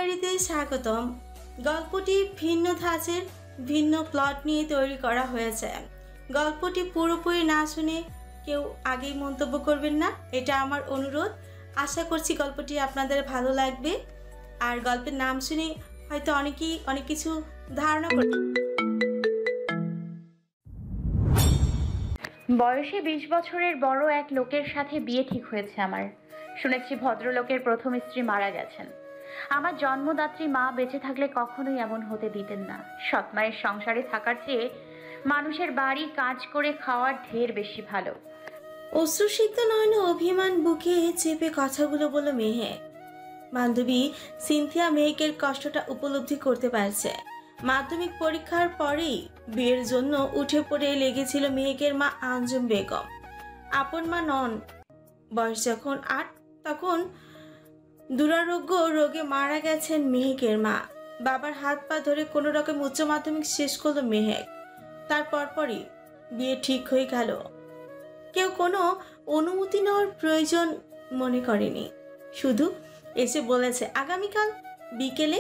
ডায়েরিতে স্বাগতম। গল্পটি ভিন্ন ধাঁচের, ভিন্ন প্লট নিয়ে তৈরি করা হয়েছে। গল্পটি পুরোপুরি না শুনে কেউ আগেই মন্তব্য করবেন না, এটা আমার অনুরোধ। আশা করছি গল্পটি আপনাদের ভালো লাগবে। আর গল্পের নাম শুনে হয়তো অনেকেই অনেক কিছু ধারণা করবে। বয়সে 20 বছরের বড় এক লোকের সাথে বিয়ে ঠিক হয়েছে আমার। শুনেছি ভদ্রলোকের প্রথম স্ত্রী মারা গেছেন। আমার জন্মদাত্রী মা বেঁচে থাকলে কখনোই এমন হতে দিতেন না। সৎ মায়ের সংসারে থাকার চেয়ে মানুষের বাড়ি কাজ করে খাওয়ার ঢের বেশি ভালো। অশ্রুসিক্ত নয়নে অভিমান বুকে চেপে কথাগুলো বলল মেহেক। বান্ধবী সিনথিয়া মেহেকের কষ্টটা উপলব্ধি করতে পারছে। মাধ্যমিক পরীক্ষার পরেই বিয়ের জন্য উঠে পড়ে লেগেছিল মেহেকের মা আঞ্জুম বেগম। আপন মা নন, বয়স যখন 8 তখন দুরারোগ্য রোগে মারা গেছেন মেহেকের মা। বাবার হাত পা ধরে কোনো রকম উচ্চ মাধ্যমিক শেষ করলো মেহেক। তার পরপরই বিয়ে ঠিক হয়ে গেল। কেউ কোনো অনুমতি নেওয়ার প্রয়োজন মনে করেনি, শুধু এসে বলেছে আগামীকাল বিকেলে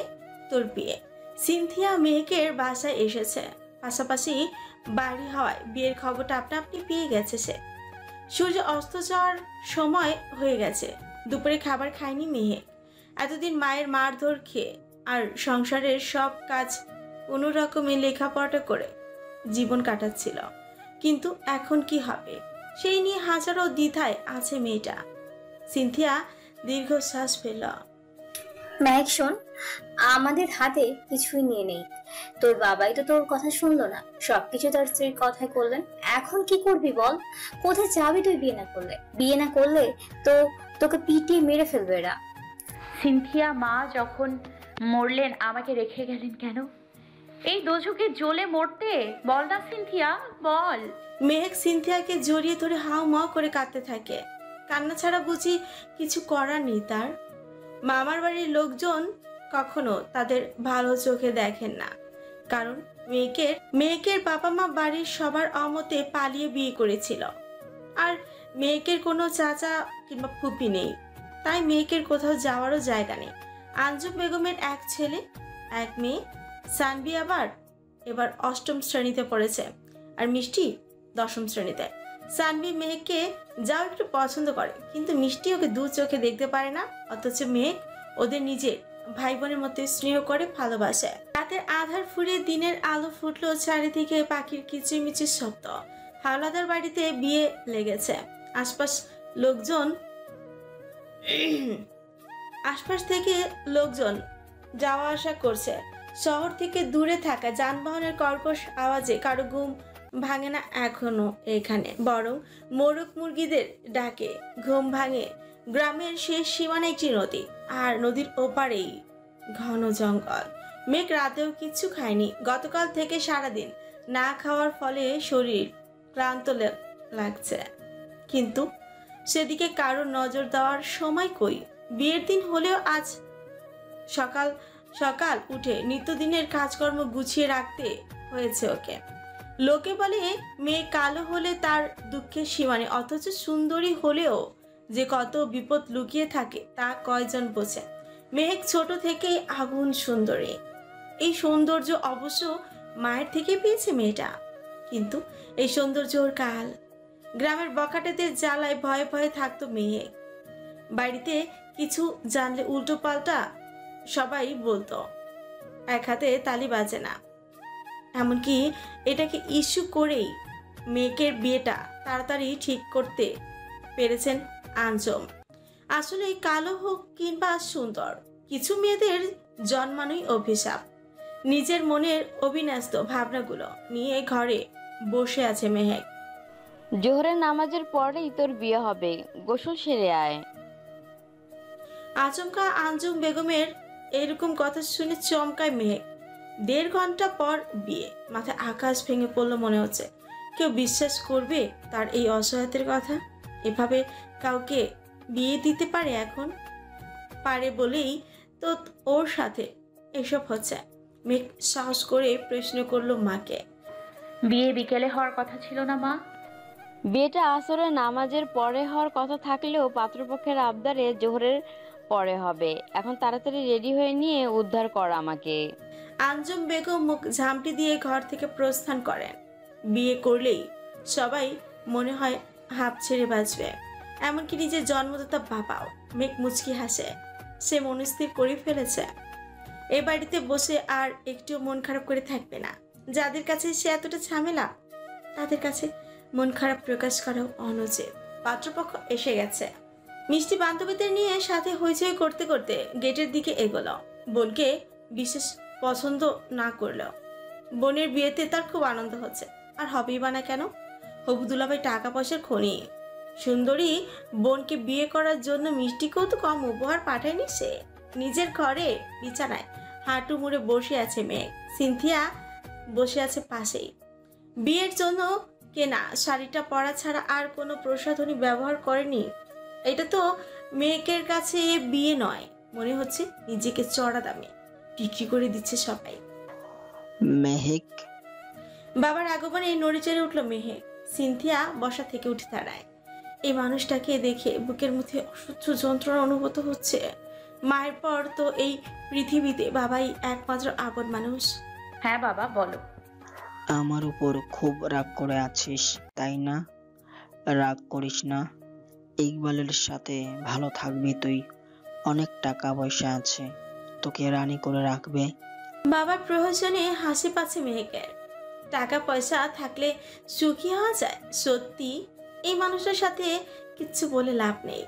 তোর বিয়ে। সিনথিয়া মেহেকের বাসায় এসেছে, পাশাপাশি বাড়ি হওয়ায় বিয়ের খবরটা আপনা আপনি পেয়ে গেছে সে। সূর্য অস্ত যাওয়ার সময় হয়ে গেছে। দুপুরে খাবার খায়নি মেহেক। এতদিন মায়ের মারধর খেয়ে আর সংসারের সব কাজ কোনো রকমে লেখাপড়া করে জীবন কাটাচ্ছিল। কিন্তু এখন কি হবে সেই নিয়ে হাজারো দ্বিধায় আছে মেয়েটা। সিনথিয়া দীর্ঘশ্বাস ফেলল। মেহেক শোন, আমাদের হাতে কিছুই নিয়ে নেই। তোর বাবাই তো তোর কথা শুনলো না, সবকিছু তার স্ত্রীর কথাই করলেন। এখন কি করবি বল? কোথায় যাবি তুই বিয়ে না করলে? বিয়ে না করলে তো তোকে পিটিয়ে মেরে ফেলবে এরা। সিনথিয়া মা যখন মরলেন আমাকে রেখে গেলেন কেন? এই দোজকে জ্বলে মরতে? বল না সিনথিয়া, বল। মেহেক সিনথিয়াকে জড়িয়ে ধরে হাউ মাউ করে কাঁদতে থাকে। কান্না ছাড়া বুঝি কিছু করার নেই তার। মামার বাড়ির লোকজন কখনো তাদের ভালো চোখে দেখেন না, কারণ মেহেকের বাবা মা বাড়ির সবার অমতে পালিয়ে বিয়ে করেছিল। আর মেহেকের কোনো চাচা কিংবা ফুপি নেই, তাই মেহেকের কোথাও যাওয়ারও জায়গা নেই। আঞ্জুম বেগমের এক ছেলে এক মেয়ে। সানবি এবার 8ম শ্রেণীতে পড়েছে, আর মিষ্টি 10ম শ্রেণীতে। সানবি মেহেককে যাও একটু পছন্দ করে, কিন্তু মিষ্টি ওকে দু চোখে দেখতে পারে না। অথচ মেহেক ওদের নিজের ভাই বোনের মতো স্নেহ করে ভালোবাসে। রাতের আধার ফুরিয়ে দিনের আলো ফুটলো, চারিদিকে পাখির কিচিরমিচির শব্দ। হাওলাদার বাড়িতে বিয়ে লেগেছে। আশপাশ থেকে লোকজন যাওয়া আসা করছে। শহর থেকে দূরে থাকা যানবাহনের কর্কশ আওয়াজে কারো ঘুম ভাঙে না এখনো এখানে, বরং মোরগ মুরগিদের ডাকে ঘুম ভাঙে। গ্রামের শেষ সীমানা একটি নদী, আর নদীর ওপারেই ঘন জঙ্গল। মেঘ রাতেও কিচ্ছু খায়নি। গতকাল থেকে সারাদিন না খাওয়ার ফলে শরীর ক্লান্ত লাগছে, কিন্তু সেদিকে কারোর নজর দেওয়ার সময় কই। বিয়ের দিন হলেও আজ সকাল সকাল উঠে নিত্যদিনের কাজকর্ম গুছিয়ে রাখতে হয়েছে ওকে। লোকে বলে মেয়ে কালো হলে তার দুঃখের সীমা নেই, অথচ সুন্দরী হলেও যে কত বিপদ লুকিয়ে থাকে তা কয়জন বোঝে। মেহেক ছোট থেকেই আগুন সুন্দরী। এই সৌন্দর্য অবশ্য মায়ের থেকে পেয়েছে মেয়েটা, কিন্তু এই সৌন্দর্য ওর কাল। গ্রামের বখাটেদের জ্বালায় ভয়ে ভয়ে থাকতো মেহেক। বাড়িতে কিছু জানলে উল্টো পাল্টা সবাই বলতো, এক হাতে তালি বাজে না। এমনকি এটাকে ইস্যু করেই মেয়েকের বিয়েটা তাড়াতাড়ি ঠিক করতে পেরেছেন আঞ্জুম। আসলে কালো হোক কিংবা সুন্দর, কিছু মেয়েদের জন্মানোই অভিশাপ। নিজের মনের অবিন্যস্ত ভাবনাগুলো নিয়ে ঘরে বসে আছে মেহেক। জোহরের নামাজের পরেই তোর বিয়ে হবে, গোসল সেরে আয়। আচমকা আঞ্জুম বেগমের এরকম কথা শুনে চমকায় মেহেক। 1.5 ঘন্টা পর বিয়ে। মাথায় আকাশ ভেঙে পড়লো মনে হচ্ছে। কেউ বিশ্বাস করবে তার এই অসহায়তার কথা? এভাবে কাউকে বিয়ে দিতে পারে এখন? পারে বলেই তো ওর সাথে এসব হচ্ছে। মেঘ সাহস করে প্রশ্ন করলো মাকে। বিয়ে বিকেলে হওয়ার কথা ছিল না মা? বিয়েটা আসরের নামাজের পরে হওয়ার কথা থাকলেও পাত্রপক্ষের আবদারে জোহরের পরে হবে। এখন তাড়াতাড়ি রেডি হয়ে নিয়ে উদ্ধার কর আমাকে। আঞ্জুম বেগম মুখ ঝামটি দিয়ে ঘর থেকে প্রস্থান করেন। বিয়ে করলেই সবাই মনে হয় হাঁপ ছেড়ে বাঁচবে, এমনকি নিজের জন্মদাতা বাবাও। মেঘ মুচকি হাসে। সে মনস্থির করে ফেলেছে এ বাড়িতে বসে আর একটু মন খারাপ করে থাকবে না। যাদের কাছে সে এতটা ঝামেলা, তাদের কাছে মন খারাপ প্রকাশ করাও অনুচিত। পাত্রপক্ষ এসে গেছে। মিষ্টি বান্ধবীদের নিয়ে সাথে হইচই করতে করতে গেটের দিকে এগোলো। বোনকে বিশেষ পছন্দ না করলেও বোনের বিয়েতে তার খুব আনন্দ হচ্ছে। আর হবেই বা না কেন? হবু দুলাভাই টাকা পয়সার খনি। সুন্দরী বোনকে বিয়ে করার জন্য মিষ্টিকেও তো কম উপহার পাঠায়নি সে। নিজের ঘরে বিছানায় হাঁটু মুড়ে বসে আছে মেঘ। সিনথিয়া বসে আছে পাশেই। বিয়ের জন্য কেনা শাড়িটা পরা ছাড়া আর কোনো প্রসাধনী ব্যবহার করেনি। এটা তো মেয়েকের কাছে বিয়ে নয়, মনে হচ্ছে নিজেকে চড়া দামে বিক্রি করে দিচ্ছে সবাই। মেহেক। বাবার আগমনে নড়ে চড়ে উঠল মেহেক। সিনথিয়া বসা থেকে উঠে দাঁড়ায়। এই মানুষটাকে দেখে বুকের মধ্যে অসহ্য যন্ত্রণা অনুভূত হচ্ছে। মায়ের পর তো এই পৃথিবীতে বাবাই একমাত্র আপন মানুষ। হ্যাঁ বাবা, বলো। আমার উপর খুব রাগ করে আছিস তাই না? রাগ করিস না, ইকবালের সাথে ভালো থাকবি তুই। অনেক টাকা পয়সা আছে, তোকে রানী করে রাখবে। বাবার প্রহসনে হাসি পাচ্ছে মেহেকের। টাকা পয়সা থাকলে সুখী হওয়া যায়? সত্যি এই মানুষটার সাথে কিচ্ছু বলে লাভ নেই।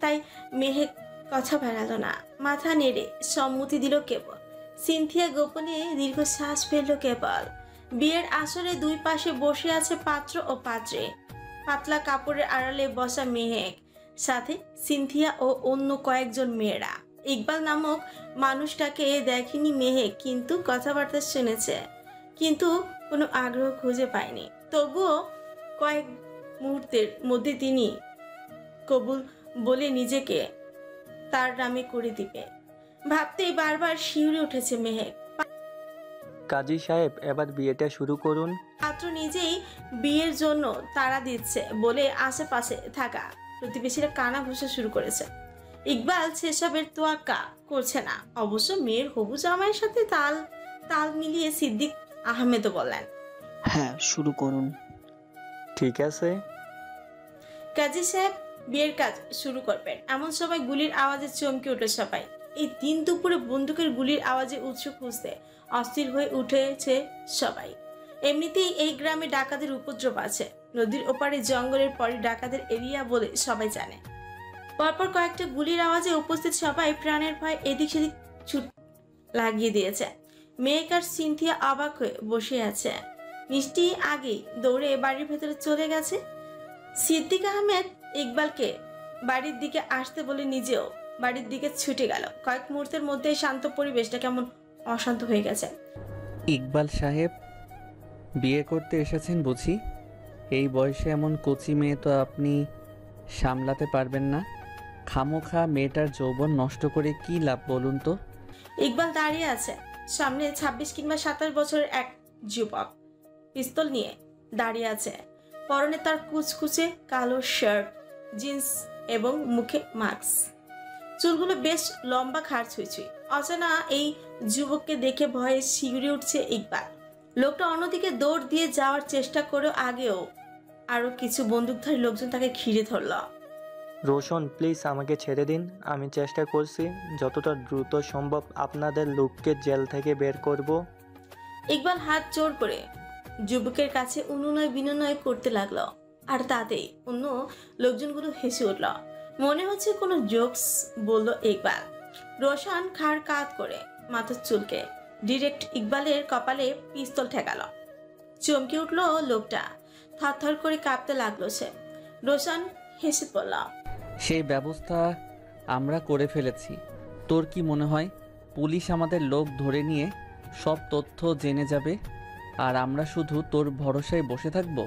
তাই মেহেক কথা বাড়ালো না, মাথা নেড়ে সম্মতি দিল কেবল। সিনথিয়া গোপনে দীর্ঘশ্বাস ফেললো কেবল। বিয়ের আসরে দুই পাশে বসে আছে পাত্র ও পাত্রে। পাতলা কাপড়ের আড়ালে বসা মেহেক, সাথে সিনথিয়া ও অন্য কয়েকজন মেয়েরা। ইকবাল নামক মানুষটাকে দেখেনি মেহেক, কিন্তু কথাবার্তা শুনেছে, কিন্তু কোনো আগ্রহ খুঁজে পায়নি। তবুও কয়েক মুহূর্তের মধ্যে তিনি কবুল বলে নিজেকে তার নামে করে দিবে ভাবতেই বারবার শিউরে উঠেছে মেহেক। কাজী সাহেব, এবার বিয়েটা শুরু করুন। পাত্র নিজেই বিয়ের জন্য তাড়া দিচ্ছে বলে আশেপাশে থাকা প্রতিবেশীরা কানা ঘুষা শুরু করেছে। ইকবাল সেসবের তোয়াক্কা করছে না। অবশ্য মেয়ের হবু জামাইয়ের সাথে তাল তাল মিলিয়ে সিদ্দিক আহমেদও বললেন, হ্যাঁ, শুরু করুন। ঠিক আছে। কাজী সাহেব বিয়ের কাজ শুরু করবেন এমন সময় গুলির আওয়াজে চমকে উঠে সবাই। এই দিন দুপুরে বন্দুকের গুলির আওয়াজে উৎস খুঁজতে অস্থির হয়ে উঠেছে সবাই। এমনিতেই এই গ্রামে ডাকাতের উপদ্রব আছে। নদীর ওপারে জঙ্গলের পরে ডাকাতের এরিয়া বলে সবাই জানে। পরপর কয়েকটা গুলির আওয়াজে উপস্থিত সবাই প্রাণের ভয় এদিক সেদিক ছুট লাগিয়ে দিয়েছে। মেয়েক আর সিনথিয়া অবাক হয়ে বসে আছে। মিষ্টি আগেই দৌড়ে বাড়ির ভেতরে চলে গেছে। সিদ্দিক আহমেদ ইকবালকে বাড়ির দিকে আসতে বলে নিজেও বাড়ির দিকে ছুটে গেল। কয়েক মুহূর্তের মধ্যে শান্ত পরিবেশটা কেমন অশান্ত হয়ে গেছে। ইকবাল সাহেব, বিয়ে করতে এসেছেন বুঝি? এই বয়সে এমন কচি মেয়ে তো আপনি সামলাতে পারবেন না। খামোখা মেয়েটার যৌবন নষ্ট করে কি লাভ বলুন তো? ইকবাল দাঁড়িয়ে আছে। সামনে 26 কিংবা 27 বছরের এক যুবক পিস্তল নিয়ে দাঁড়িয়ে আছে। পরনে তার কুচকুচে কালো শার্ট, জিন্স এবং মুখে মাস্ক। চুলগুলো বেশ লম্বা, খাড় ছুঁই। অচেনা এই যুবককে দেখে ভয়ে শিউরে উঠছে ইকবাল। লোকটা অন্যদিকে দৌড় দিয়ে যাওয়ার চেষ্টা করেও আগেও আরো কিছু বন্দুকধারী লোকজন তাকে ঘিরে ধরল। রোশন, প্লিজ আমাকে ছেড়ে দিন। আমি চেষ্টা করছি যতটা দ্রুত সম্ভব আপনাদের লোককে জেল থেকে বের করব। ইকবাল হাত জোর করে যুবকের কাছে অনুনয় বিনয় করতে লাগলো। আর তাতেই অন্য লোকজনগুলো হেসে উঠল। মনে হচ্ছে কোনো জোকস বলল ইকবাল। রোশন খাড় কাত করে মাথার চুলকে ডিরেক্ট ইকবালের কপালে পিস্তল ঠেকালো। চমকে উঠল লোকটা। থরথর করে কাঁপতে লাগলো সে। রোশন হেসে পড়ল। সেই ব্যবস্থা আমরা করে ফেলেছি। তোর কি মনে হয় পুলিশ আমাদের লোক ধরে নিয়ে সব তথ্য জেনে যাবে আর আমরা শুধু তোর ভরসায় বসে থাকব?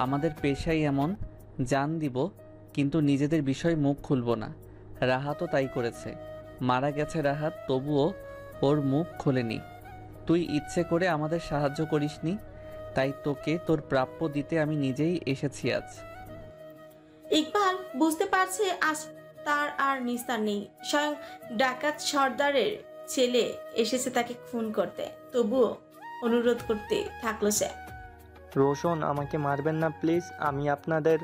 আমাদের পেশাই এমন, জান দিব কিন্তু নিজেদের বিষয়ে মুখ খুলব না। রাহাতও তাই করেছে। মারা গেছে রাহাত, তবুও ওর মুখ খোলেনি। তুই ইচ্ছে করে আমাদের সাহায্য করিসনি, তাই তোকে তোর প্রাপ্য দিতে আমি নিজেই এসেছি আজ। ইকবাল বুঝতে পারছে আজ তার আর নিস্তার নেই। স্বয়ং ডাকাত সর্দারের ছেলে এসেছে তাকে খুন করতে, তবুও অনুরোধ করতে থাকলো সে। রোশন, আমাকে মারবেন না প্লিজ, আমি আপনাদের।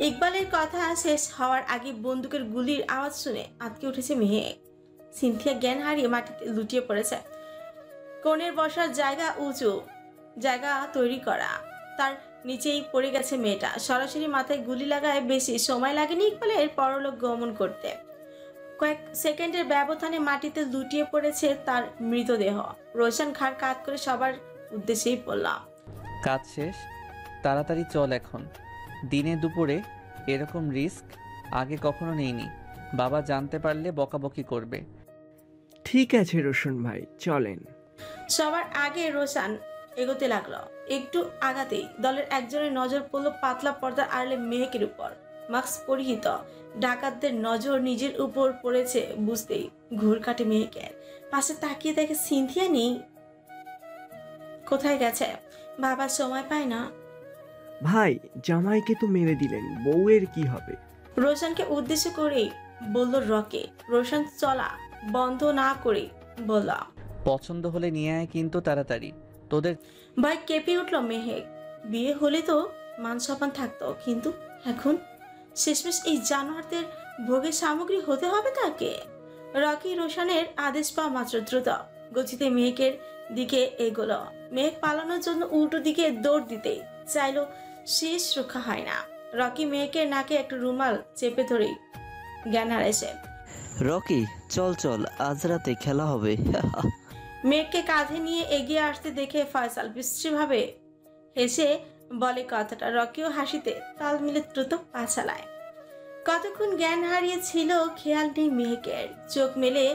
ইকবালের কথা শেষ হওয়ার আগে বন্দুকের গুলির আওয়াজ শুনে আটকে উঠেছে মেহেক। সিনথিয়া জ্ঞান হারিয়ে মাটিতে লুটিয়ে পড়েছে। কোণের বসার জায়গা উঁচু, জায়গা তৈরি করা, তার নিচেই পড়ে গেছে মেয়েটা। সরাসরি মাথায় গুলি লাগায় বেশি সময় লাগেনি ইকবালের পরলোক গমন করতে। কয়েক সেকেন্ডের ব্যবধানে মাটিতে লুটিয়ে পড়েছে তার মৃতদেহ। রোশন ঘাড় কাত করে সবার উদ্দেশ্যেই বললাম, কাজ শেষ, তাড়াতাড়ি চল এখন। দিনে দুপুরে এরকম রিস্ক আগে কখনো নেইনি। বাবা জানতে পারলে বকাবকি করবে। ঠিক আছে রোশন ভাই, চলেন। সবার আগে রোশন এগোতে লাগলো। একটু আগাতেই দলের একজনের নজর পড়ল পাতলা পর্দার আড়ালে মেহেকের উপর। মাস্ক পরিহিত ডাকাতদের নজর নিজের উপর পড়েছে বুঝতেই ঘুর কাটে মেহেকের। পাশে তাকিয়ে দেখে সিনথিয়া নেই। কোথায় গেছে? বাবার সময় পায় না। ভাই, জামাইকে তো মেরে দিলেন, বউয়ের কি হবে? রোশনকে উদ্দেশ্য করেই বলল রকি। রোশন চলা বন্ধ না করে বলল, পছন্দ হলে নিয়ে আয় কিন্তু তাড়াতাড়ি। তোদের ভাই কেঁপে উঠল মেহেক। বিয়ে হলে তো মান সম্মান থাকতো, কিন্তু এখন শেষমেশ এই জানোয়ারদের ভোগের সামগ্রী হতে হবে তাকে। রকি রোশনের আদেশ পাওয়া মাত্র দ্রুত গতিতে মেহেকের দিকে এগোলো। মেহেক পালানোর জন্য উল্টো দিকে দৌড় দিতেই চাইলো, শেষ রক্ষা হয় না। রকি মেহেকের নাকে একটা রুমাল চেপে ধরেই জ্ঞান হারাইছে। রকি, চল চল, আজ রাতে খেলা হবে। মেঘকে কাঁধে নিয়ে এগিয়ে আসতে দেখে ফয়সাল বিশ্রীভাবে হেসে বলে কথাটা। রকিও হাসিতে তাল মিলে দ্রুত পা চালায়। কতক্ষণ জ্ঞান হারিয়েছিল খেয়াল নেই মেহেকের। চোখ মেলে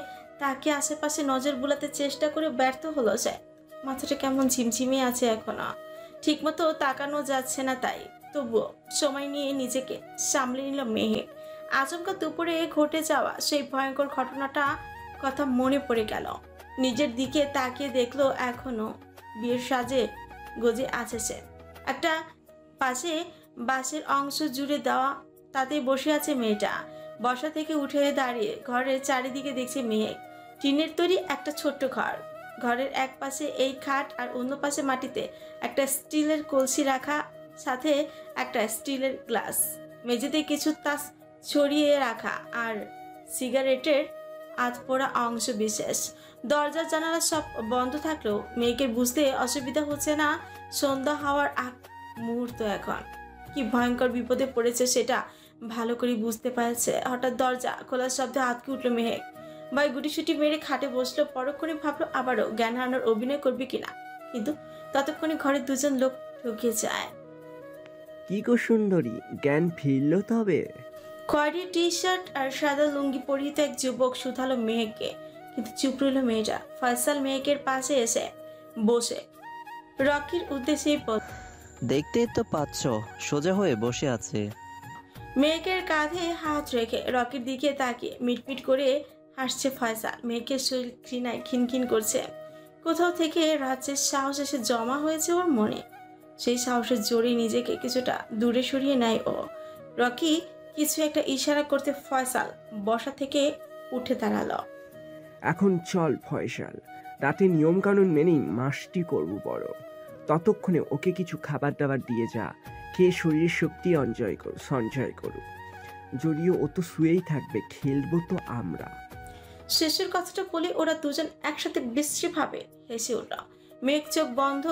তাকে আশেপাশে নজর বুলাতে চেষ্টা করে ব্যর্থ হলো সে। মাথাটা কেমন ঝিমঝিমে আছে এখনো, ঠিকমতো তাকানো যাচ্ছে না। তাই তবুও সময় নিয়ে নিজেকে সামলে নিল মেহেক। আচমকা দুপুরে ঘটে যাওয়া সেই ভয়ঙ্কর ঘটনাটা কথা মনে পড়ে গেল। নিজের দিকে তাকিয়ে দেখলো এখনো বিয়ের সাজে গজে আছে সে। একটা পাশে বাঁশের অংশ জুড়ে দেওয়া, তাতে বসে আছে মেয়েটা। বসা থেকে উঠে দাঁড়িয়ে ঘরের চারিদিকে দেখছে মেহেক। টিনের তৈরি একটা ছোট্ট ঘর। ঘরের এক পাশে এই খাট আর অন্য পাশে মাটিতে একটা স্টিলের কলসি রাখা, সাথে একটা স্টিলের গ্লাস। মেঝেতে কিছু তাস ছড়িয়ে রাখা আর সিগারেটের আধপোড়া অংশ বিশেষ। দরজা জানালা সব বন্ধ থাকলেও মেয়েকে বুঝতে অসুবিধা হচ্ছে না সন্ধ্যা হওয়ার আগ মুহূর্ত। এখন কি ভয়ঙ্কর বিপদে পড়েছে সেটা ভালো করে বুঝতে পারছে। হঠাৎ দরজা খোলার শব্দে আটকে উঠলো মেহেক। ভাই গুটিসুটি মেরে খাটে বসলো। পরক্ষণে ভাবলো আবারও জ্ঞান হারানোর অভিনয় করবে কিনা, কিন্তু ততক্ষণে ঘরে দুজন লোক ঢুকে যায়। কি গো সুন্দরী, জ্ঞান ফিরল তবে? খয়েরি টি শার্ট আর সাদা লুঙ্গি পরিহিত এক যুবক শুধালো মেহেককে, কিন্তু চুপ রইল মেয়েটা। ফয়সাল মেহেকের পাশে এসে বসে রকির উদ্দেশ্যে দেখতেই তো পাচ্ছ, সোজা হয়ে বসে আছে। মেহেকের কাঁধে হাত রেখে রকির দিকে তাকিয়ে মিটমিট করে হাসছে ফয়সাল। মেহেকের শরীর ঘৃণায় খিনখিন করছে। কোথাও থেকে রাজ্যের সাহস এসে জমা হয়েছে ওর মনে। সেই সাহসের জোরে নিজেকে কিছুটা দূরে সরিয়ে নেয় ও। রকি কিছু একটা ইশারা করতে ফয়সাল বসা থেকে উঠে দাঁড়ালো। এখন চল ফয়সাল, রাতে নিয়ম কানুন মেনেই মাসটি করব বড়। ততক্ষণে ওকে কিছু খাবার দাবার দিয়ে যা, খেয়ে শরীরের শক্তি সঞ্চয় করুক। যদিও ও তো শুয়েই থাকবে, খেলবো তো আমরা। শেষের কথাটা বলে ওরা দুজন একসাথে বিশ্রীভাবে হেসে উঠল। মেঘ চোখ বন্ধ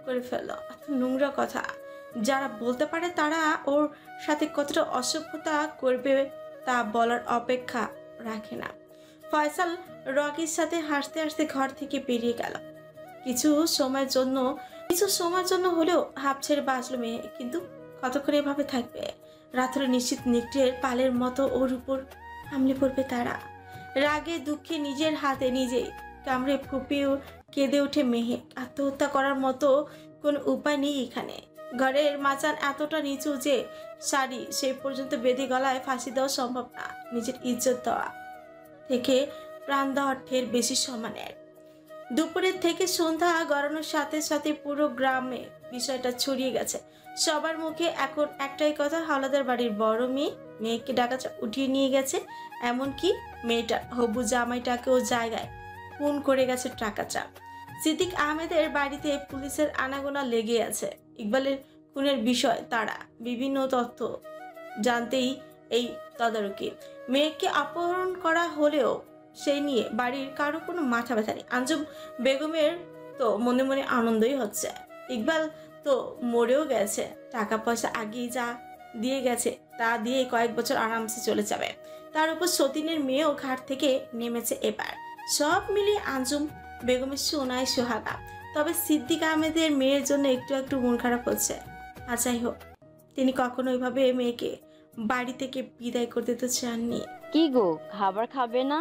করে ফেলল। এত নোংরা কথা যারা বলতে পারে তারা ওর সাথে কতটা অসভ্যতা করবে তা বলার অপেক্ষা রাখে না। ফয়সাল রকির সাথে হাসতে হাসতে ঘর থেকে বেরিয়ে গেল। কিছু সময়ের জন্য হলেও হাঁপ ছেড়ে বাঁচল মেয়ে। কিন্তু কতক্ষণ এভাবে থাকবে? রাত হলে নিশ্চিত নিকটের পালের মতো ওর উপর হামলে পড়বে তারা। রাগে দুঃখে নিজের হাতে নিজেই কামড়ে ফুপিয়ে কেঁদে ওঠে মেহে। আত্মহত্যা করার মতো কোনো উপায় নেই এখানে। ঘরের মাচান এতটা নিচু যে শাড়ি সেই পর্যন্ত বেঁধে গলায় ফাঁসি দেওয়া সম্ভব না। নিজের ইজ্জত দেওয়া থেকে প্রাণ দেওয়ার ঢের বেশি সমানের। দুপুরের থেকে সন্ধ্যা গড়ানোর সাথে সাথে পুরো গ্রামে বিষয়টা ছড়িয়ে গেছে সবার মুখে। এখন একটাই কথা, হাওলাদার বাড়ির বড় মেয়েকে ডাকাচা উঠিয়ে নিয়ে গেছে, এমনকি মেয়েটার হবু জামাইটাকেও জায়গায় খুন করে গেছে টাকাচা। সিদ্দিক আহমেদের বাড়িতে পুলিশের আনাগোনা লেগে আছে। ইকবালের খুনের বিষয় তারা বিভিন্ন তথ্য জানতেই এই তদারকি। মেয়েকে অপহরণ করা হলেও সেই নিয়ে বাড়ির কারো কোনো মাথা ব্যথা নেই। আঞ্জুম বেগমের তো মনে মনে আনন্দই হচ্ছে। ইকবাল তো মরেও গেছে, টাকা পয়সা আগেই যা দিয়ে গেছে তা দিয়ে কয়েক বছর আরামসে চলে যাবে। তার উপর সতীনের মেয়েও ঘাট থেকে নেমেছে এবার। সব মিলিয়ে আঞ্জুম বেগমের সোনায় সোহাগা। তবে সিদ্দিক আহমেদের মেয়ের জন্য একটু একটু মন খারাপ হচ্ছে। আর যাই হোক, তিনি কখনো ওইভাবে মেয়েকে বাড়ি থেকে বিদায় করতে তো চাননি। কি গো, খাবার খাবে না?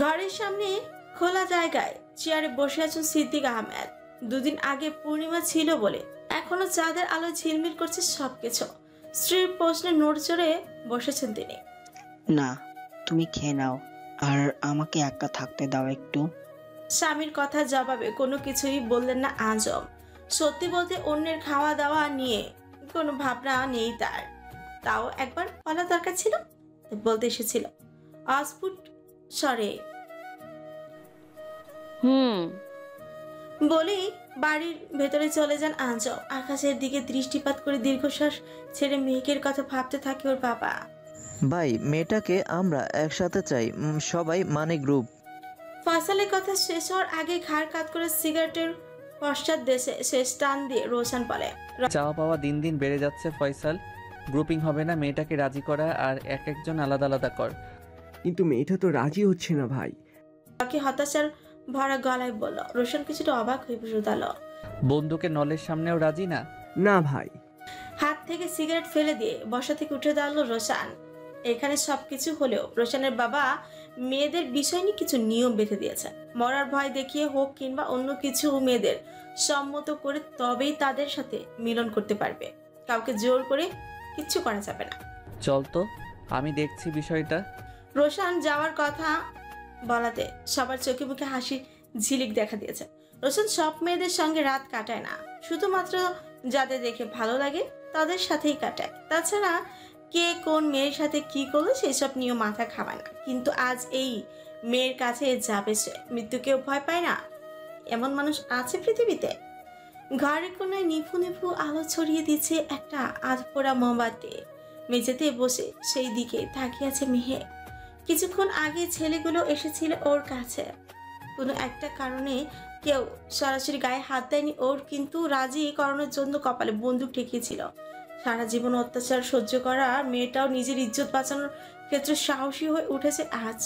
ঘরের সামনে খোলা জায়গায় চেয়ারে বসে আছেন সিদ্দিক আহমেদ। দুদিন আগে পূর্ণিমা ছিল বলে এখনো চাঁদের আলো ঝিলমিল করছে সবকিছু। স্ত্রীর প্রশ্নে নড়চড়ে বসেছেন তিনি। না, তুমি খেয়ে নাও, আর আমাকে একা থাকতে দাও একটু। স্বামীর কথা জবাবে কোনো কিছুই বললেন না আজম। সত্যি বলতে অন্যের খাওয়া দাওয়া নিয়ে কোনো ভাবনা নেই তার। তাও একবার বলা দরকার ছিল, বলতে এসেছিল অস্ফুট স্বরে। বলেই বাড়ির ভেতরে চলে যান আঞ্জম। আকাশের দিকে দৃষ্টিপাত করে দীর্ঘশ্বাস ছেড়ে মেহেকের কথা ভাবতে থাকে ওর বাবা। ভাই, মেয়েটাকে আমরা একসাথে চাই, সবাই মানে গ্রুপ। ফয়সালের কথা শেষ হওয়ার আগে ঘাড় কাত করে সিগারেটের পশ্চাৎ দেশে শেষ টান দিয়ে রোশন বলে, চাওয়া পাওয়া দিন দিন বেড়ে যাচ্ছে ফয়সাল। গ্রুপিং হবে না, মেয়েটাকে রাজি করা আর এক একজন আলাদা আলাদা কর। কিন্তু মেয়েটা তো রাজি হচ্ছে না ভাই। রকি হতাশার ভরা গলায় বলল। রোশন কিছুটা অবাক হয়ে শুধালো, বন্দুকের নলের সামনেও রাজি না? না ভাই। হাত থেকে সিগারেট ফেলে দিয়ে বসা থেকে উঠে দাঁড়ালো রোশন। এখানে সবকিছু হলেও রোশনের বাবা মেয়েদের বিষয় নিয়ে কিছু নিয়ম বেঁধে দিয়েছে। মরার ভয় দেখিয়ে হোক কিংবা অন্য কিছু, মেয়েদের সম্মত করে তবেই তাদের সাথে মিলন করতে পারবে। কাউকে জোর করে কিচ্ছু করা যাবে না। চল তো, আমি দেখছি বিষয়টা। রোশন যাওয়ার কথা বলাতে সবার চোখে মুখে হাসি ঝিলিক দেখা দিয়েছে। রোশন সব মেয়েদের সঙ্গে রাত কাটায় না, শুধুমাত্র যাদের দেখে ভালো লাগে তাদের সাথেই কাটায়। তাছাড়া কে কোন মেয়ের সাথে কি করলো সেসব নিয়েও মাথা খাওয়ায় না। কিন্তু আজ এই মেয়ের কাছে যাবে সে। মৃত্যুকেও ভয় পায় না, এমন মানুষ আছে পৃথিবীতে? ঘরের কোনায় নিভু নিভু আলো ছড়িয়ে দিচ্ছে একটা আধপোড়া মোমবাতি। মেঝেতে বসে সেই দিকে তাকিয়ে আছে মেহে। কিছুক্ষণ আগে ছেলেগুলো এসেছিল ওর কাছে, কোনো একটা কারণে কেউ সরাসরি গায়ে হাত দেয়নি ওর, কিন্তু রাজি করানোর জন্য কপালে বন্দুক ঠেকিয়েছিল। সারা জীবন অত্যাচার সহ্য করা মেয়েটাও নিজের ইজ্জত বাঁচানোর ক্ষেত্রে সাহসী হয়ে উঠেছে আজ।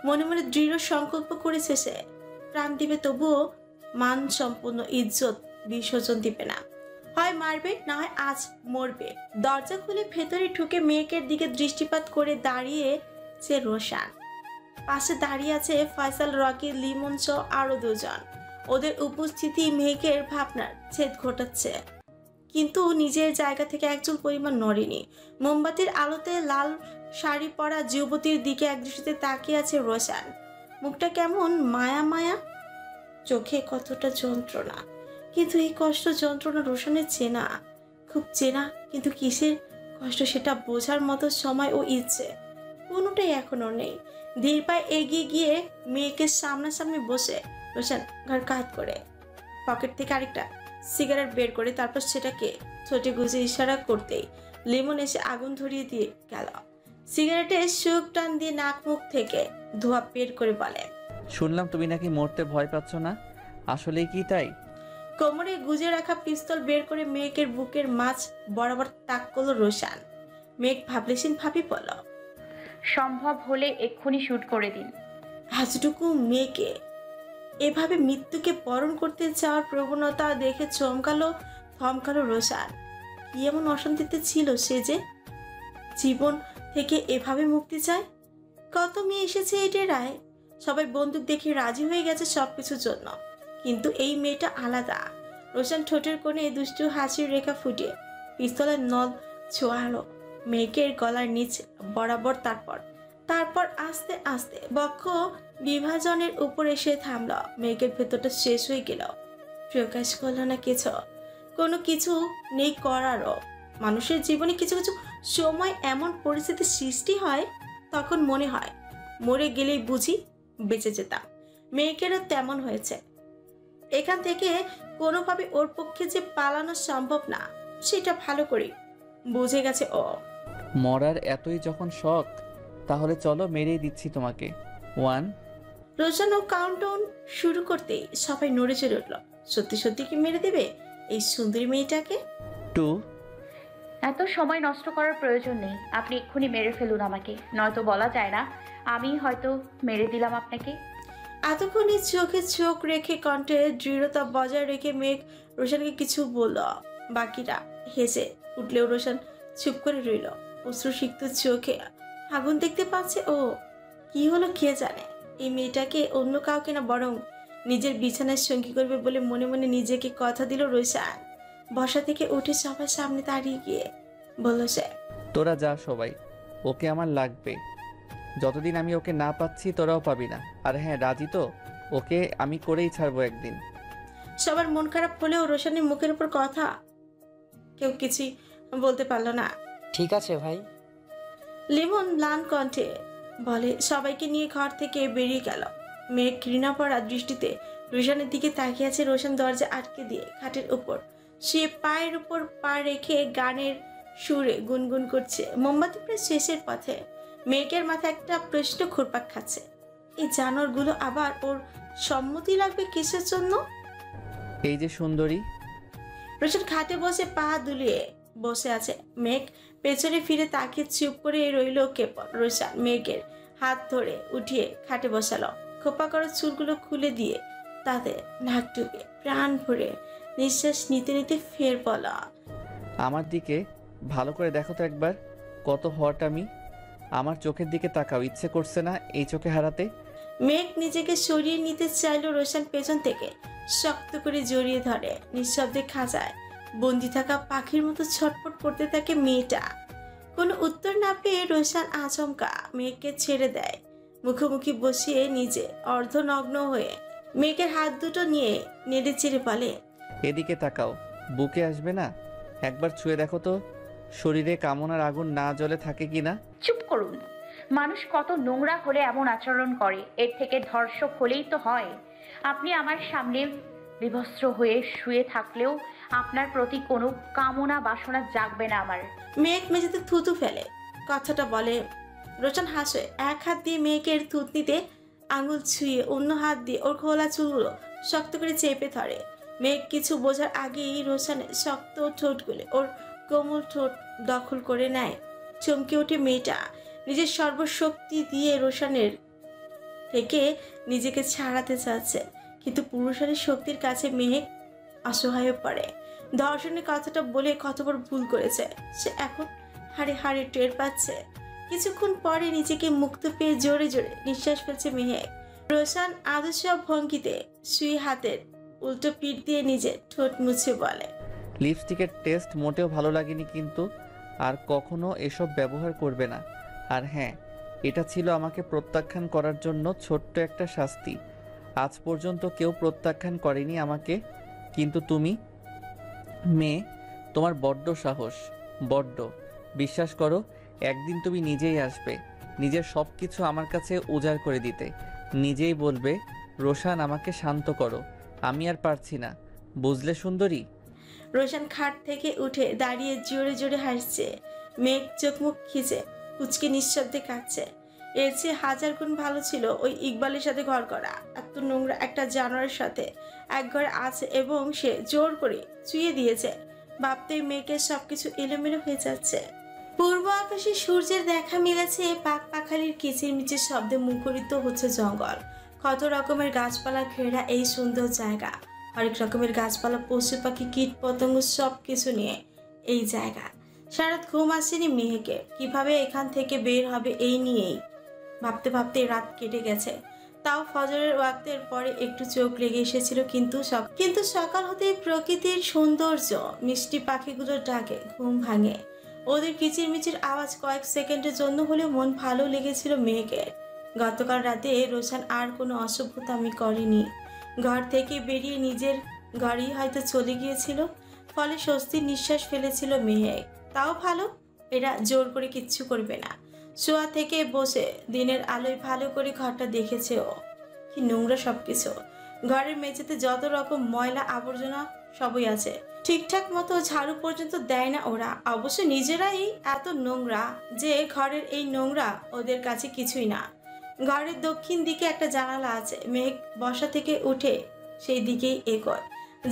মনে মনে দৃঢ় সংকল্প করেছে সে প্রাণ দিবে, তবুও মান সম্পূর্ণ ইজ্জত বিসর্জন দিবে না। হয় মারবে, না হয় আজ মরবে। দরজা খুলে ভেতরে ঢুকে মেয়েকের দিকে দৃষ্টিপাত করে দাঁড়িয়েছে রোশন। পাশে দাঁড়িয়ে আছে ফয়সাল, রকি, লিমন সহ আরো দুজন। ওদের উপস্থিতি মেহেকের ভাবনার ছেদ ঘটাচ্ছে, কিন্তু নিজের জায়গা থেকে একজন পরিমাণ নড়েনি। মোমবাতির আলোতে লাল শাড়ি পরা যুবতীর দিকে একদৃষ্টিতে তাকিয়ে আছে রোশন। মুখটা কেমন মায়া মায়া, চোখে কতটা যন্ত্রণা। কিন্তু এই কষ্ট যন্ত্রণা রোশনের চেনা, খুব চেনা। কিন্তু কিসের কষ্ট সেটা বোঝার মতো সময় ও ইচ্ছে কোনোটাই এখনো নেই। ধীর পায়ে এগিয়ে গিয়ে মেয়েকে সামনাসামনি বসে রোশন ঘর কাত করে পকেট থেকে আরেকটা সিগারেট বের করে তারপর সেটাকে ছোটে গুজে ইশারা করতেই লিমন এসে আগুন ধরিয়ে দিয়ে গেল। সিগারেটে সুখ টান দিয়ে নাক মুখ থেকে ধোঁয়া বের করে বলে, শুনলাম তুমি নাকি মরতে ভয় পাচ্ছ না, আসলেই কি তাই? কোমরে গুজে রাখা পিস্তল বের করে মেয়েকের বুকের মাঝ বরাবর তাক করলো রোশন। মেঘ ভাবলেশীন ভাবি বলল, সম্ভব হলে এক্ষুনি শুট করে দিন। আজটুকু মেয়েকে এভাবে মৃত্যুকে বরণ করতে চাওয়ার প্রবণতা দেখে থমকালো রোশন। কি এমন অশান্তিতে ছিল সে যে জীবন থেকে এভাবে মুক্তি চায়? কত মেয়ে এসেছে এই ডেরায়, সবাই বন্দুক দেখে রাজি হয়ে গেছে সবকিছুর জন্য, কিন্তু এই মেয়েটা আলাদা। রোশন ঠোঁটের কোণে দুষ্টু হাসির রেখা ফুটিয়ে পিস্তলের নল ছোঁয়ালো মেয়েকের গলার নিচ বরাবর। তারপর আস্তে আস্তে বক্ষ বিভাজনের উপর এসে থামল। মেয়েকের ভেতরটা শেষ হয়ে গেল, প্রকাশ করল না কিছু। কোনো কিছু নেই করারও। মানুষের জীবনে কিছু কিছু সময় এমন পরিস্থিতির সৃষ্টি হয়, তখন মনে হয় মরে গেলেই বুঝি বেঁচে যেতাম। মেয়েকেরও তেমন হয়েছে। এখান থেকে কোনোভাবে ওর পক্ষে যে পালানো সম্ভব না, সেটা ভালো করে বুঝে গেছে ও। মরার এতই যখন শখ, তাহলে চলো মেরেই দিচ্ছি তোমাকে। 1 রোশন ও কাউন্টডাউন শুরু করতেই সবাই নড়ে চড়ে উঠল। সত্যি সত্যি কি মেরে দেবে এই সুন্দরী মেয়েটাকে? 2 এত সময় নষ্ট করার প্রয়োজন নেই, আপনি এক্ষুনি মেরে ফেলুন আমাকে, নয়তো বলা যায় না আমি হয়তো মেরে দিলাম আপনাকে। এতক্ষণে চোখে চোখ রেখে কণ্ঠে দৃঢ়তা বজায় রেখে মেঘ রোশনকে কিছু বলল। বাকিরা হেসে উঠলেও রোশন চুপ করে রইল। অশ্রুসিক্ত চোখে আগুন দেখতে পাচ্ছে ও। কি হলো কে জানে। এই মেয়েটাকে অন্য কাউকে না, বরং নিজের বিছানার সঙ্গী করবে বলে মনে মনে নিজেকে কথা দিল রোশন। বসা থেকে উঠে সবার সামনে দাঁড়িয়ে গিয়ে বলল সে, তোরা যা সবাই, ওকে আমার লাগবে। যতদিন আমি ওকে না পাচ্ছি তোরাও পাবি না। আর হ্যাঁ, রাজি তো? ওকে আমি করেই ছাড়বো একদিন। সবার মন খারাপ হলেও রোশনের মুখের উপর কথা, কেউ কিছুই বলতে পারল না। ঠিক আছে ভাই। লিমন ম্লান কণ্ঠে বলে সবাইকে নিয়ে ঘর থেকে বেরিয়ে গেল। মেঘ ঘৃণা পড়া দৃষ্টিতে রোশনের দিকে তাকিয়ে আছে। রোশন দরজা আটকে দিয়ে খাটের উপর সে পায়ের উপর পা রেখে গানের সুরে গুনগুন করছে। মোমবাতি প্রায় শেষের পথে। মেঘের মাথায় একটা প্রশ্ন ঘুরপাক খাচ্ছে, এই জানোয়ারগুলো আবার ওর সম্মতি লাগবে কিসের জন্য? এই যে সুন্দরী। রোশন খাটে বসে পা দুলিয়ে বসে আছে। মেঘ পেছনে ফিরে তাকিয়ে চুপ করে রইল কেবল। রোশন মেঘের হাত ধরে উঠিয়ে খাটে বসালো। খোপা করা চুলগুলো খুলে দিয়ে তাতে নাক ডুবে প্রাণ ভরে নিঃশ্বাস নিতে নিতে ফের বলা, আমার দিকে ভালো করে দেখো তো একবার, কত হট আমি। আমার চোখের দিকে তাকাও, ইচ্ছে করছে না এই চোখে হারাতে। মেঘ নিজেকে সরিয়ে নিতে চাইলো। রোশন পেছন থেকে শক্ত করে জড়িয়ে ধরে। নিঃশব্দে খাঁচায় বন্দি থাকা পাখির মতো ছটফট করতে থাকে মেয়েটা। কোনো উত্তর না পেয়ে রোশন আচমকা মেঘকে ছেড়ে দেয়। মুখোমুখি বসিয়ে নিজে অর্ধনগ্ন হয়ে মেঘের হাত দুটো নিয়ে নেড়ে চেড়ে বলে, এদিকে তাকাও, বুকে আসবে না? একবার ছুঁয়ে দেখো তো শরীরে কামনার আগুন না জ্বলে থাকে কিনা। চুপ করুন। মানুষ কত নোংরা হলে এমন আচরণ করে, এর থেকে ধর্ষক হলেই তো হয়। আপনি আমার সামনে বিবস্ত্র হয়ে শুয়ে থাকলেও আপনার প্রতি কোনো কামনা বাসনা জাগবে না আমার। মেঘ মেঝেতে থুতু ফেলে কথাটা বলে। রোশন হাসে। এক হাত দিয়ে মেঘের থুতনিতে আঙুল ছুঁয়ে অন্য হাত দিয়ে ওর খোলা চুলগুলো শক্ত করে চেপে ধরে। মেঘ কিছু বোঝার আগেই রোশনের শক্ত ঠোঁটগুলো ওর কোমল ঠোঁট দখল করে নেয়। চমকে ওঠে মেয়েটা। নিজের সর্বশক্তি দিয়ে রোশনের থেকে নিজেকে ছাড়াতে চাচ্ছে, কিন্তু পুরুষের শক্তির কাছে মেঘ অসহায় পড়ে। ধর্ষণের কথাটা বলে কত বড় ভুল করেছে সে এখন হাড়ে হাড়ে টের পাচ্ছে। কিছুক্ষণ পরে নিজেকে মুক্ত পেয়ে জোরে জোরে নিঃশ্বাস ফেলছে মেহেক। রোশন আদর্শ ভঙ্গিতে শুয়ে হাতের উল্টো পিঠ দিয়ে নিজের ঠোঁট মুছে বলে, লিপস্টিকের টেস্ট মোটেও ভালো লাগেনি, কিন্তু আর কখনো এসব ব্যবহার করবে না। আর হ্যাঁ, এটা ছিল আমাকে প্রত্যাখ্যান করার জন্য ছোট্ট একটা শাস্তি। আজ পর্যন্ত কেউ প্রত্যাখ্যান করেনি আমাকে, কিন্তু তুমি মেয়ে, তোমার বড্ড সাহস, বড্ড। বিশ্বাস করো, একদিন তুমি নিজেই আসবে নিজের সব কিছু আমার কাছে উজাড় করে দিতে। নিজেই বলবে, রোশান আমাকে শান্ত করো, আমি আর পারছি না, বুঝলে সুন্দরী? রোশন খাট থেকে উঠে দাঁড়িয়ে জোরে জোরে হাসছে। মেঘ চোখ মুখ খিচে কুচকে নিঃশব্দে কাঁদছে। এর চেয়ে হাজার গুণ ভালো ছিল ওই ইকবালের সাথে ঘর করা। এত নোংরা একটা জানোয়ারের সাথে এক ঘরে আছে এবং সে জোর করে চুইয়ে দিয়েছে। ভাবতেই মেঘের সবকিছু এলোমেলো হয়ে যাচ্ছে। পূর্ব আকাশে সূর্যের দেখা মিলেছে। পাক পাখালির কিচিরমিচির শব্দে মুখরিত হচ্ছে জঙ্গল। কত রকমের গাছপালা ঘেরা এই সুন্দর জায়গা। হরেক রকমের গাছপালা, পশু পাখি, কীট পতঙ্গ সব কিছু নিয়ে এই জায়গা। সারাত ঘুম আসেনি মেহেকে। কিভাবে এখান থেকে বের হবে এই নিয়েই ভাবতে ভাবতে রাত কেটে গেছে। তাও ফজরের ওয়াক্তের পরে একটু চোখ লেগে এসেছিল, কিন্তু সকাল হতেই প্রকৃতির সৌন্দর্য, মিষ্টি পাখিগুলোর ডাকে ঘুম ভাঙে। ওদের কিচিরমিচির আওয়াজ কয়েক সেকেন্ডের জন্য হলেও মন ভালো লেগেছিল মেহেকের। গতকাল রাতে রোশন আর কোনো অসভ্যতামি করেনি। ঘর থেকে বেরিয়ে নিজের ঘরেই হয়তো চলে গিয়েছিল। ফলে স্বস্তির নিঃশ্বাস ফেলেছিল মেহেক। তাও ভালো, এরা জোর করে কিচ্ছু করবে না। শোয়া থেকে বসে দিনের আলোয় ভালো করে ঘরটা দেখেছে ও। কি নোংরা সবকিছু। ঘরের মেঝেতে যত রকম ময়লা আবর্জনা সবই আছে, ঠিকঠাক মতো ঝাড়ু পর্যন্ত দেয় না ওরা। অবশ্য নিজেরাই এত নোংরা যে ঘরের এই নোংরা ওদের কাছে কিছুই না। ঘরের দক্ষিণ দিকে একটা জানালা আছে। মেঘ বসা থেকে উঠে সেই দিকেই এগোয়।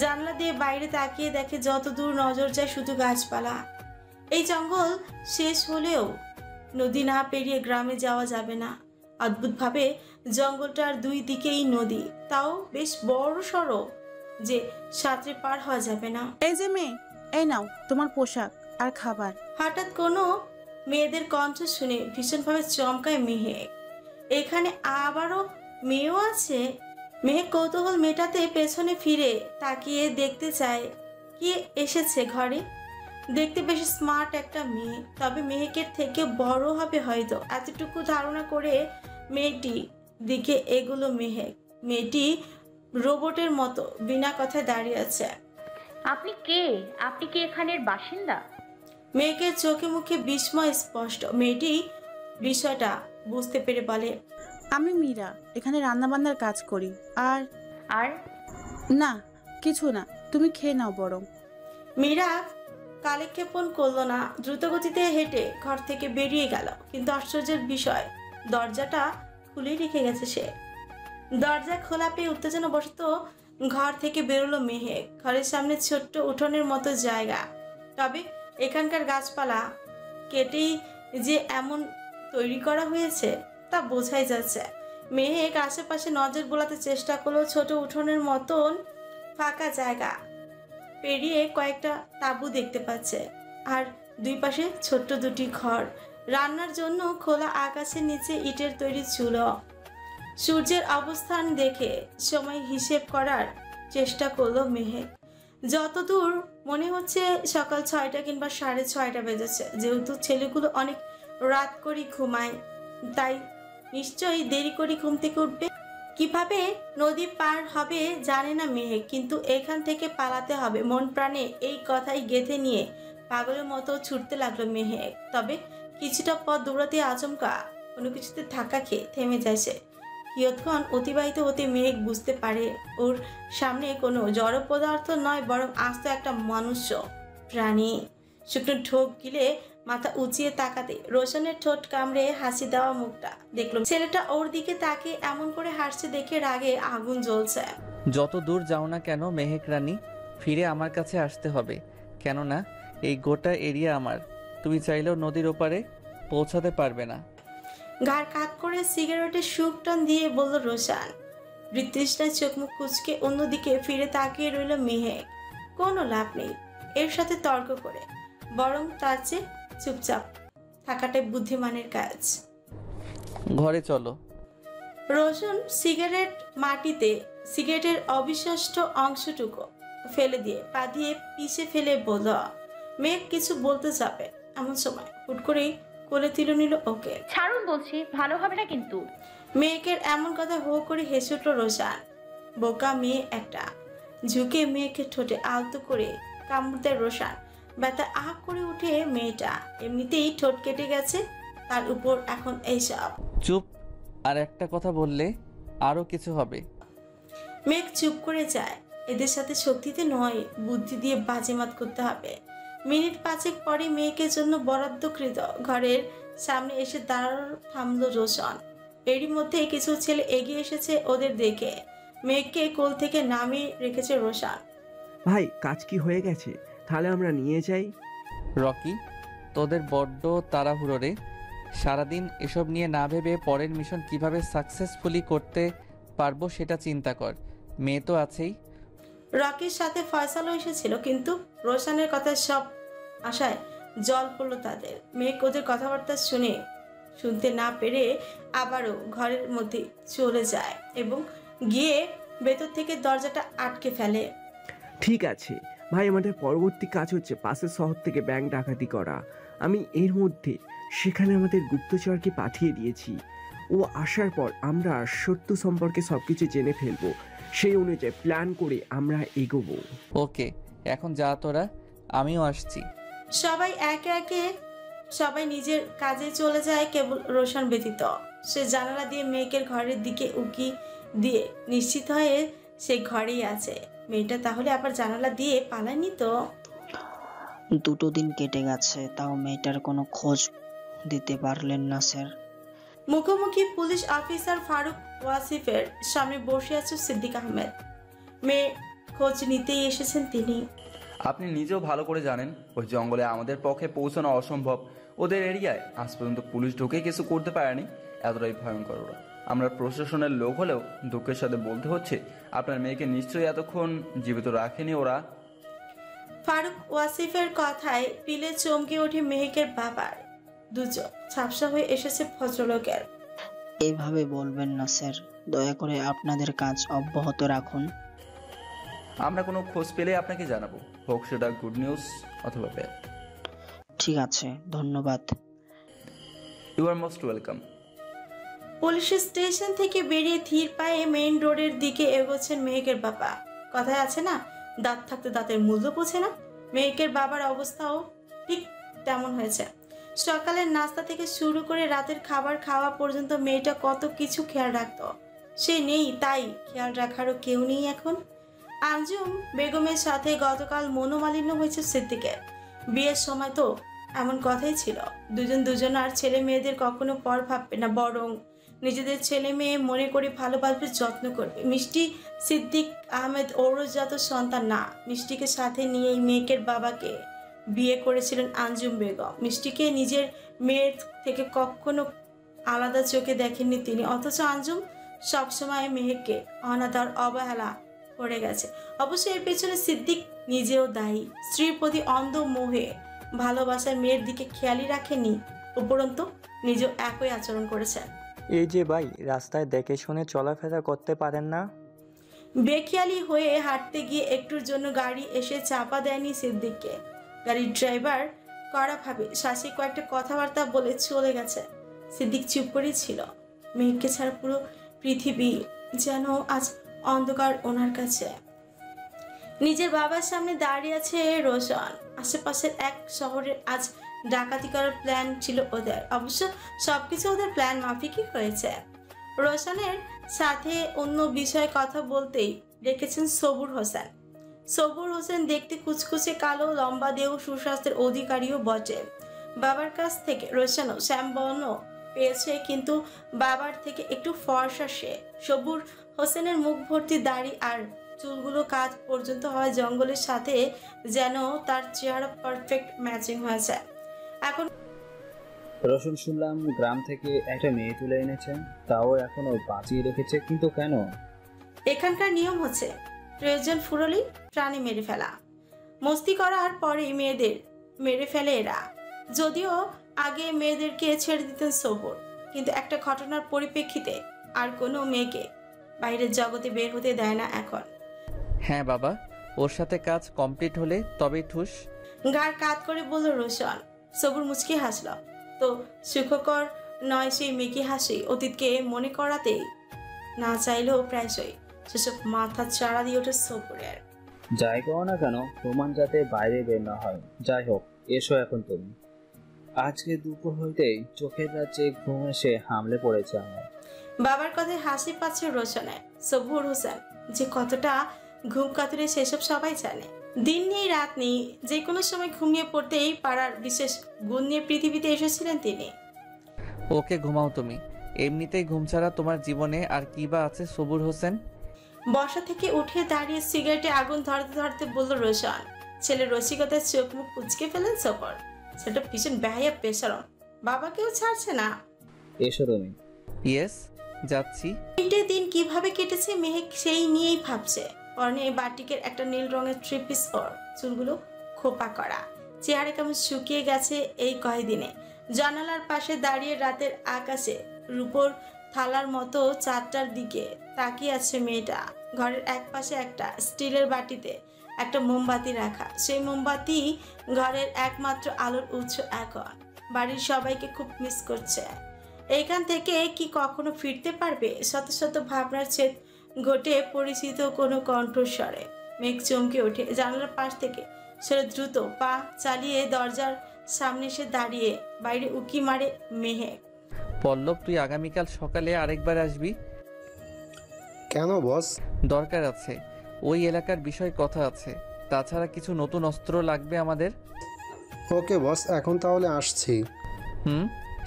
জানলা দিয়ে বাইরে তাকিয়ে দেখে যত দূর নজর যায় শুধু গাছপালা। এই জঙ্গল শেষ হলেও নদী না পেরিয়ে গ্রামে যাওয়া যাবে না। অদ্ভুতভাবে জঙ্গলটার দুই দিকেই নদী, তাও বেশ বড় সড়ো যে সাঁতরে পার হওয়া যাবে না। এই যে মেয়ে, এই নাও তোমার পোশাক আর খাবার। হঠাৎ কোনো মেয়েদের কণ্ঠ শুনে ভীষণভাবে চমকায় মেহেক। এখানে আবারও মেয়েও আছে। মেহেক কৌতূহল মেটাতে পেছনে ফিরে তাকিয়ে দেখতে চায় কি এসেছে ঘরে। দেখতে বেশ স্মার্ট একটা মেয়ে, তবে মেহেকের থেকে বড় হবে হয়তো, এতটুকু ধারণা করে মেয়েটি দিকে এগুলো মেহেক। মেয়েটি রোবটের মতো বিনা কথায় দাঁড়িয়ে আছে। আপনি কে? আপনি কি এখানের বাসিন্দা? মেয়েকে চোখে মুখে বিস্ময় স্পষ্ট। মেয়েটি বিষয়টা বুঝতে পেরে বলে, আমি মীরা, এখানে রান্নাবান্নার কাজ করি। আর আর না কিছু না, তুমি খেয়ে নাও বরং। মীরা কালেক্ষেপণ করলো না, দ্রুতগতিতে হেঁটে ঘর থেকে বেরিয়ে গেল। কিন্তু আশ্চর্যের বিষয়, দরজাটা খুলে রেখে গেছে সে। দরজা খোলা পেয়ে উত্তেজনাবশত ঘর থেকে বেরোলো মেহেক। ঘরের সামনে ছোট্ট উঠোনের মতো জায়গা, তবে এখানকার গাছপালা কেটেই যে এমন তৈরি করা হয়েছে তা বোঝাই যাচ্ছে। মেহেক আশেপাশে নজর বোলাতে চেষ্টা করলো। ছোট উঠোনের মতন ফাঁকা জায়গা পেরিয়ে কয়েকটা তাঁবু দেখতে পাচ্ছে, আর দুই পাশে ছোট্ট দুটি ঘর। রান্নার জন্য খোলা আকাশের নিচে ইটের তৈরি চুলো। সূর্যের অবস্থান দেখে সময় হিসেব করার চেষ্টা করলো মেহেক। যতদূর মনে হচ্ছে সকাল 6টা কিংবা 6:30 বেজেছে। যেহেতু ছেলেগুলো অনেক রাত করে ঘুমায়, তাই নিশ্চয়ই দেরি করে ঘুম থেকে উঠবে। কিভাবে নদী পার হবে জানে না মেহেক, কিন্তু এখান থেকে পালাতে হবে মন প্রাণে এই কথাই গেঁথে নিয়ে পাগলের মতো ছুটতে লাগলো মেহেক। তবে কিছুটা পথ দৌড়াতে আচমকা কোনো কিছুতে ধাক্কা খেয়ে থেমে যায় সে। কিয়ৎক্ষণ অতিবাহিত হতে মেহেক বুঝতে পারে ওর সামনে কোনো জড় পদার্থ নয়, বরং আস্ত একটা মনুষ্য প্রাণী। শুকনো ঢোক গিলে মাথা উঁচিয়ে তাকাতে রোশনের ঠোঁট কামড়ে হাসি দেওয়া মুখটা দেখলো। ছেলেটা ওর দিকে তাকিয়ে এমন করে হাসছে দেখে রাগে আগুন জ্বলছে। যত দূর যাও না কেন মেহেক রানী, ফিরে আমার কাছে আসতে হবে, কেননা এই গোটা এরিয়া আমার। তুমি চাইলেও নদীর ওপারে পৌঁছাতে পারবে না। ঘাড় কাত করে সিগারেটের সুখ টান দিয়ে বলল রোশান। বৃতৃষ্ণায় চোখ মুখ কুচকে অন্যদিকে ফিরে তাকিয়ে রইল মেহেক। কোনো লাভ নেই এর সাথে তর্ক করে, বরং তার চেয়ে চুপচাপ থাকাটাই বুদ্ধিমানের কাজ। ঘরে চলো। রোশন সিগারেটের অবিশিষ্ট অংশটুকু ফেলে দিয়ে পা দিয়ে পিষে ফেলে বলল। মেঘ কিছু বলতে যাবে এমন সময় হুট করেই কোলে তুলে নিল ওকে। ছাড়ুন বলছি, ভালো হবে না কিন্তু। মেয়েকের এমন কথা হো করে হেসে উঠল রোশান। বোকা মেয়ে একটা। ঝুঁকে মেয়েকে ঠোঁটে আলতো করে কামড় দেয় রোশান। ব্যথা আহ করে উঠে মেয়েটা। এমনিতেই ঠোঁট কেটে গেছে, তার উপর এখন এইসব। চুপ, আর একটা কথা বললে আরো কিছু হবে। মেঘ চুপ করে যায়। এদের সাথে শক্তিতে নয়, বুদ্ধি দিয়ে বাজিমাত করতে হবে। মিনিট 5 পরে মেয়েকে জন্য বরাদ্দকৃত ঘরের সামনে এসে থামলো রোশন। এরই মধ্যে কিছু ছেলে এগিয়ে এসেছে ওদের দেখে। মেঘকে কোল থেকে নামিয়ে রেখেছে রোশন। ভাই কাজ কি হয়ে গেছে? তাহলে আমরা নিয়ে যাই। রকি, তোদের বড্ড তাড়াহুড়ো রে। সারাদিন এসব নিয়ে না ভেবে পরের মিশন কিভাবে সাকসেসফুলি করতে পারবো সেটা চিন্তা কর। মেয়ে তো আছেই। রকির সাথে ফয়সালও এসেছিল, কিন্তু রোশনের কথা সব আশায় জল পড়লো তাদের। মেঘ ওদের কথাবার্তা শুনতে না পেরে আবারও ঘরের মধ্যে চলে যায় এবং গিয়ে ভেতর থেকে দরজাটা আটকে ফেলে। ঠিক আছে ভাই, আমাদের পরবর্তী কাজ হচ্ছে পাশের শহর থেকে ব্যাংক ডাকাতি করা। আমি এর মধ্যে সেখানে আমাদের গুপ্তচরকে পাঠিয়ে দিয়েছি। ও আসার পর আমরা সত্য সম্পর্কে সবকিছু জেনে ফেলবো। সেই অনুযায়ী প্ল্যান করে আমরা এগোবো। ওকে, এখন যা তোরা, আমিও আসছি। সবাই একে একে সবাই নিজের কাজে চলে যায়, কেবল রোশন ব্যতীত। সে জানালা দিয়ে মেয়েকের ঘরের দিকে উকি দিয়ে নিশ্চিত হয়ে সে ঘরেই আছে। মেয়েটা তাহলে আবার জানালা দিয়ে পালায়নি তো? 2 দিন কেটে গেছে, তাও মেয়েটার কোনো খোঁজ দিতে পারলেন না স্যার। মুখোমুখি পুলিশ অফিসার ফারুক ওয়াসিফের সামনে বসে আছে সিদ্দিক আহমেদ। মেয়ে খোঁজ নিতেই এসেছেন তিনি। আপনি নিজেও ভালো করে জানেন ওই জঙ্গলে আমাদের পক্ষে পৌঁছানো অসম্ভব। ওদের এরিয়ায় আজ পর্যন্ত পুলিশ ঢুকে কিছু করতে পারেনি, এতটাই ভয়ঙ্কর ওরা। আমরা প্রশাসনের লোক হলেও দুঃখের সাথে বলতে হচ্ছে আপনার মেয়েকে নিশ্চয়ই এতক্ষণ জীবিত রাখেনি ওরা। ফারুক ওয়াসিফের কথায় পিলে চমকে ওঠে মেহেকের বাবার। দুচোখ ঝাপসা হয়ে এসেছে ভদ্রলোকের। এইভাবে বলবেন না স্যার, দয়া করে আপনাদের কাজ অব্যাহত রাখুন। আমরা কোনো খোঁজ পেলে আপনাকে জানাবো, হোক সেটা গুড নিউজ অথবা ব্যাড। ঠিক আছে, ধন্যবাদ। You are most welcome. Police station থেকে বেরিয়ে ধীর পায়ে মেইন রোডের দিকে এগোচ্ছেন মেহেকের বাবা। কথায় আছে না, দাঁত থাকতে দাঁতের মূল্য বোঝে না। মেহেকের বাবার অবস্থাও ঠিক তেমন হয়েছে। সকালের নাস্তা থেকে শুরু করে রাতের খাবার খাওয়া পর্যন্ত মেয়েটা কত কিছু খেয়াল রাখতো, সে নেই, তাই খেয়াল রাখারও কেউ নেই এখন। আঞ্জুম বেগমের সাথে গতকাল মনোমালিন্য হয়েছে সিদ্দিকের। বিয়ের সময় তো এমন কথাই ছিল, দুজন আর ছেলে মেয়েদের কখনো পর ভাববে না, বরং নিজেদের ছেলে মেয়ে মনে করে ভালোবাসবে, যত্ন করবে। মিষ্টি সিদ্দিক আহমেদ ঔরসজাত সন্তান না। মিষ্টিকে সাথে নিয়েই মেয়েকের বাবাকে বিয়ে করেছিলেন আঞ্জুম বেগম। মিষ্টিকে নিজের মেয়ের থেকে কখনো আলাদা চোখে দেখেননি তিনি, অথচ আঞ্জুম সবসময় মেহেককে অনাদর অবহেলা করে গেছে। অবশ্য এর পেছনে সিদ্দিক নিজেও দায়ী। স্ত্রীর প্রতি অন্ধ মোহে ভালোবাসার মেয়ের দিকে খেয়ালই রাখেনি, উপরন্তু নিজেও একই আচরণ করেছেন। এই যে ভাই, রাস্তায় দেখে শুনে চলাফেরা করতে পারেন না? বেখেয়ালি হয়ে হাঁটতে গিয়ে একটুর জন্য গাড়ি এসে চাপা দেয়নি সিদ্দিককে। গাড়ির ড্রাইভার কড়াভাবে শ্বাসে কয়েকটা কথাবার্তা বলে চলে গেছে। সিদ্দিক চুপ করেই ছিল। মেঘকে ছাড়া পুরো পৃথিবী যেন আজ অন্ধকার ওনার কাছে। নিজের বাবার সামনে দাঁড়িয়ে আছে রোশন। আশেপাশের এক শহরের আজ ডাকাতি করার প্ল্যান ছিল ওদের। অবশ্য সবকিছু ওদের প্ল্যান মাফিকই হয়েছে। রোশনের সাথে অন্য বিষয়ে কথা বলতেই রেখেছেন সবুর হোসেন। সবুর হোসেন দেখতে কুচকুচে কালো, লম্বা দেহ, সুস্বাস্থ্যের অধিকারীও বটে। বাবার কাছ থেকে রোশনও শ্যামবর্ণ পেয়েছে, কিন্তু বাবার থেকে একটু ফর্সা সে। সবুর হোসেনের মুখ ভর্তি দাড়ি আর চুলগুলো কাঁধ পর্যন্ত হয়, জঙ্গলের সাথে যেন তার চেহারা পারফেক্ট ম্যাচিং হয়েছে। এখন রোশন, শুনলাম গ্রাম থেকে একটা মেয়ে তুলে এনেছেন, তাও এখনো বাঁচিয়ে রেখেছে, কিন্তু কেন? এখানকার নিয়ম হচ্ছে প্রয়োজন ফুরলি প্রাণী মেরে ফেলা। মস্তি করার পরেই মেয়েদের মেরে ফেলে এরা। যদিও আগে মেয়েদেরকে ছেড়ে দিতেন সবুর, কিন্তু একটা ঘটনার পরিপ্রেক্ষিতে আর কোনো মেয়েকে বাইরের জগতে বের হতে দেয় না এখন। হ্যাঁ বাবা, ওর সাথে কাজ কমপ্লিট হলে তবেই ঠুস। গাড় কাত করে বলল রোশন। সবুর মুচকি হাসল। তো সুখকর নয় সেই মেকি হাসি, অতীতকে মনে করাতেই না চাইলেও প্রায়শই সেসব মাথা চাড়া দিয়ে ওঠে সবুরের। যাই করো না কেন, প্রমাণ যাতে বাইরে বের না হয়। যাই হোক, এসো এখন তুমি। আজকে দুপুর হইতেই চোখের রাজ্যে ঘুম এসে হামলে পড়েছে আমার। বাবার কথায় হাসি পাচ্ছে রোশনের। সবুর হোসেন যে কতটা ঘুম কাতুরে সেসব সবাই জানে। দিন নেই রাত নেই, যে কোনো সময় ঘুমিয়ে পড়তেই পারার বিশেষ গুণ নিয়ে পৃথিবীতে এসেছিলেন তিনি। ওকে ঘুমাও তুমি, এমনিতেই ঘুম ছাড়া তোমার জীবনে আর কি বা আছে সবুর হোসেন। বসা থেকে উঠে দাঁড়িয়ে সিগারেটে আগুন ধরতে ধরতে বলল রোশন। ছেলের রসিকতায় চোখ মুখ কুচকে ফেলেন সবর। সেটা ভীষণ বেহায়া পেশারও, বাবাকেও ছাড়ছে না। এসো তুমি। ইয়েস, যাচ্ছি। 3টে দিন কিভাবে কেটেছে মেহেক সেই নিয়েই ভাবছে। পরনে বাটিকের একটা নীল রঙের থ্রি পিস ওর, চুলগুলো খোপা করা, চেহারা কেমন শুকিয়ে গেছে এই কয়েকদিনে। জানালার পাশে দাঁড়িয়ে রাতের আকাশে রূপোর থালার মতো চারটার দিকে তাকিয়ে আছে মেয়েটা। ঘরের এক পাশে একটা স্টিলের বাটিতে একটা মোমবাতি রাখা। সেই মোমবাতি ঘরের একমাত্র আলোর উৎস এখন। বাড়ির সবাইকে খুব মিস করছে। এইখান থেকে কি কখনো ফিরতে পারবে? শত শত ভাবনার ছেদ ঘটে পরিচিত কোনো কণ্ঠস্বরে মেঘ চমকে ওঠে, জানালার পাশ থেকে সরে দ্রুত পা চালিয়ে দরজার সামনে এসে দাঁড়িয়ে। বাইরে উকি মারে মেহেক। পল্লব, তুই আগামীকাল সকালে আরেকবার আসবি। কেন বস? দরকার আছে, ওই এলাকার বিষয়ে কথা আছে। তাছাড়া কিছু নতুন অস্ত্র লাগবে আমাদের। ওকে বস, এখন তাহলে আসছি।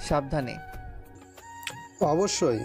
সাবধানে। অবশ্যই।